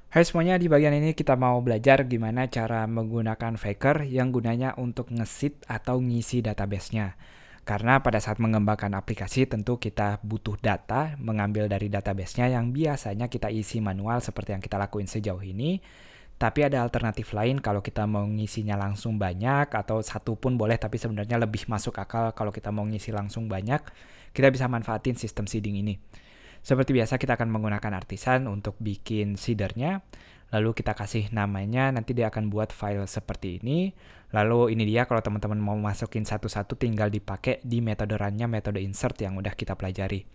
Hai semuanya, di bagian ini kita mau belajar gimana cara menggunakan Faker yang gunanya untuk nge-seed atau ngisi database-nya. Karena pada saat mengembangkan aplikasi tentu kita butuh data, mengambil dari database-nya yang biasanya kita isi manual seperti yang kita lakuin sejauh ini. Tapi ada alternatif lain kalau kita mau ngisinya langsung banyak atau satu pun boleh, tapi sebenarnya lebih masuk akal kalau kita mau ngisi langsung banyak, kita bisa manfaatin sistem seeding ini. Seperti biasa kita akan menggunakan artisan untuk bikin seedernya. Lalu kita kasih namanya, nanti dia akan buat file seperti ini. Lalu ini dia, kalau teman-teman mau masukin satu-satu tinggal dipakai di metode run-nya, metode insert yang udah kita pelajari.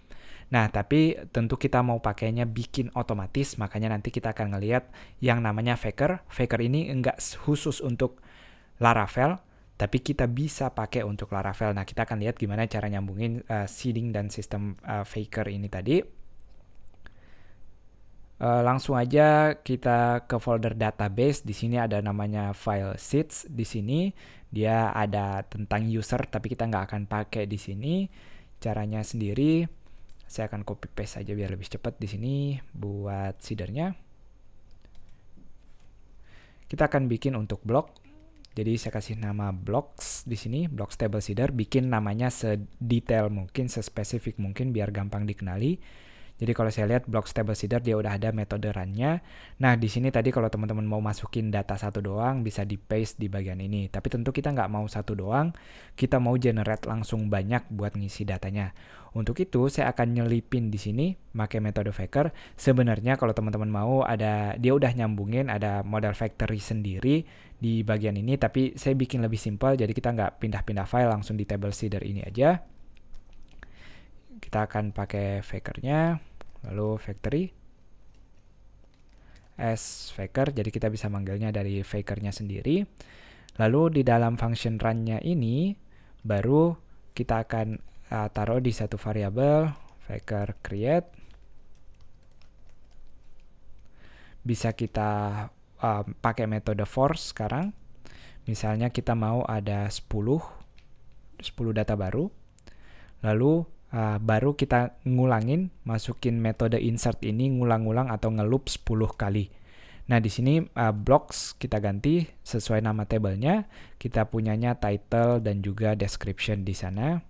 Nah, tapi tentu kita mau pakainya bikin otomatis, makanya nanti kita akan ngelihat yang namanya Faker. Faker ini enggak khusus untuk Laravel, tapi kita bisa pakai untuk Laravel. Nah, kita akan lihat gimana cara nyambungin seeding dan sistem Faker ini tadi. Langsung aja kita ke folder database. Di sini ada namanya file seeds. Di sini dia ada tentang user, tapi kita nggak akan pakai di sini. Caranya sendiri, saya akan copy paste aja biar lebih cepat di sini buat seedernya. Kita akan bikin untuk blok. Jadi saya kasih nama blocks di sini, blocks table seeder. Bikin namanya sedetail mungkin, sespesifik mungkin biar gampang dikenali. Jadi kalau saya lihat blocks table seeder dia udah ada metode run-nya. Nah, di sini tadi kalau teman-teman mau masukin data satu doang bisa di paste di bagian ini. Tapi tentu kita nggak mau satu doang, kita mau generate langsung banyak buat ngisi datanya. Untuk itu saya akan nyelipin di sini pakai metode Faker. Sebenarnya kalau teman-teman mau ada dia udah nyambungin ada model factory sendiri di bagian ini, tapi saya bikin lebih simpel jadi kita nggak pindah-pindah file, langsung di table seeder ini aja. Kita akan pakai Faker-nya, lalu factory as Faker, jadi kita bisa manggilnya dari Faker-nya sendiri. Lalu di dalam function run-nya ini baru kita akan taruh di satu variabel Faker create. Bisa kita pakai metode force sekarang. Misalnya kita mau ada 10 data baru. Lalu baru kita ngulangin, masukin metode insert ini ngulang-ngulang atau ngeloop 10 kali. Nah, di sini blocks kita ganti sesuai nama tabelnya. Kita punyanya title dan juga description di sana.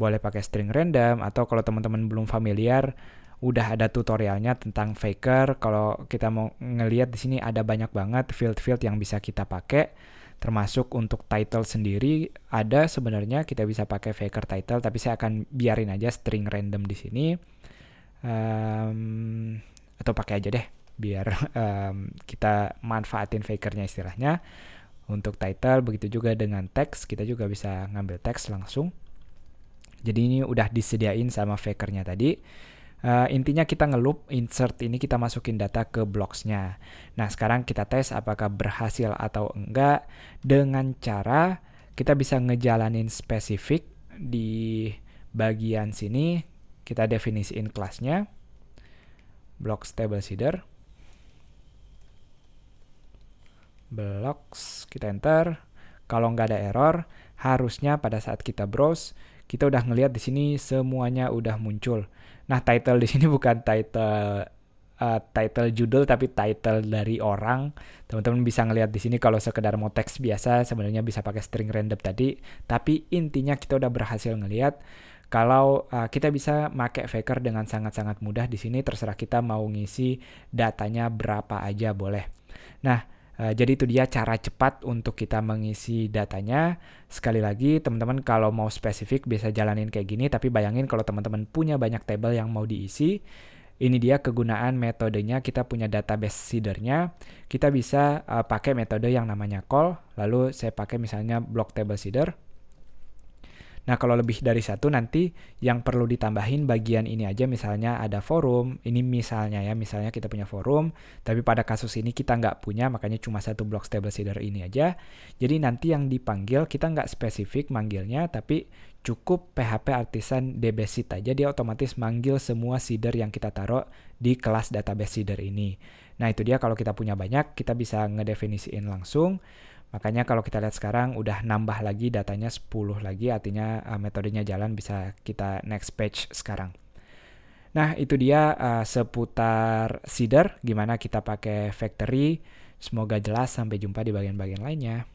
Boleh pakai string random atau kalau teman-teman belum familiar, udah ada tutorialnya tentang Faker. Kalau kita mau ngelihat di sini ada banyak banget field-field yang bisa kita pakai. Termasuk untuk title sendiri ada sebenarnya kita bisa pakai Faker title, tapi saya akan biarin aja string random di sini. Atau pakai aja deh biar kita manfaatin Faker-nya istilahnya. Untuk title begitu juga dengan teks, kita juga bisa ngambil teks langsung. Jadi ini udah disediain sama Faker-nya tadi. Intinya kita ngeloop insert ini, kita masukin data ke blocks-nya. Nah, sekarang kita tes apakah berhasil atau enggak dengan cara kita bisa ngejalanin spesifik di bagian sini. Kita definisiin kelasnya blocks table seeder. Blocks, kita enter. Kalau nggak ada error, harusnya pada saat kita browse kita udah ngelihat di sini semuanya udah muncul. Nah, title di sini bukan title judul tapi title dari orang. Teman-teman bisa ngelihat di sini kalau sekedar mau teks biasa sebenarnya bisa pakai string random tadi, tapi intinya kita udah berhasil ngelihat kalau kita bisa pakai Faker dengan sangat-sangat mudah. Di sini terserah kita mau ngisi datanya berapa aja boleh. Nah, jadi itu dia cara cepat untuk kita mengisi datanya. Sekali lagi teman-teman kalau mau spesifik bisa jalanin kayak gini, tapi bayangin kalau teman-teman punya banyak table yang mau diisi. Ini dia kegunaan metodenya, kita punya database seedernya. Kita bisa pakai metode yang namanya call, lalu saya pakai misalnya block table seeder. Nah, kalau lebih dari satu nanti yang perlu ditambahin bagian ini aja, misalnya ada forum, ini misalnya ya, misalnya kita punya forum, tapi pada kasus ini kita nggak punya, makanya cuma satu block table seeder ini aja. Jadi nanti yang dipanggil, kita nggak spesifik manggilnya, tapi cukup PHP artisan db seed aja, dia otomatis manggil semua seeder yang kita taruh di kelas database seeder ini. Nah, itu dia kalau kita punya banyak, kita bisa ngedefinisiin langsung. Makanya kalau kita lihat sekarang udah nambah lagi datanya 10 lagi, artinya metodenya jalan, bisa kita next page sekarang. Nah, itu dia seputar Seeder, gimana kita pakai factory. Semoga jelas, sampai jumpa di bagian-bagian lainnya.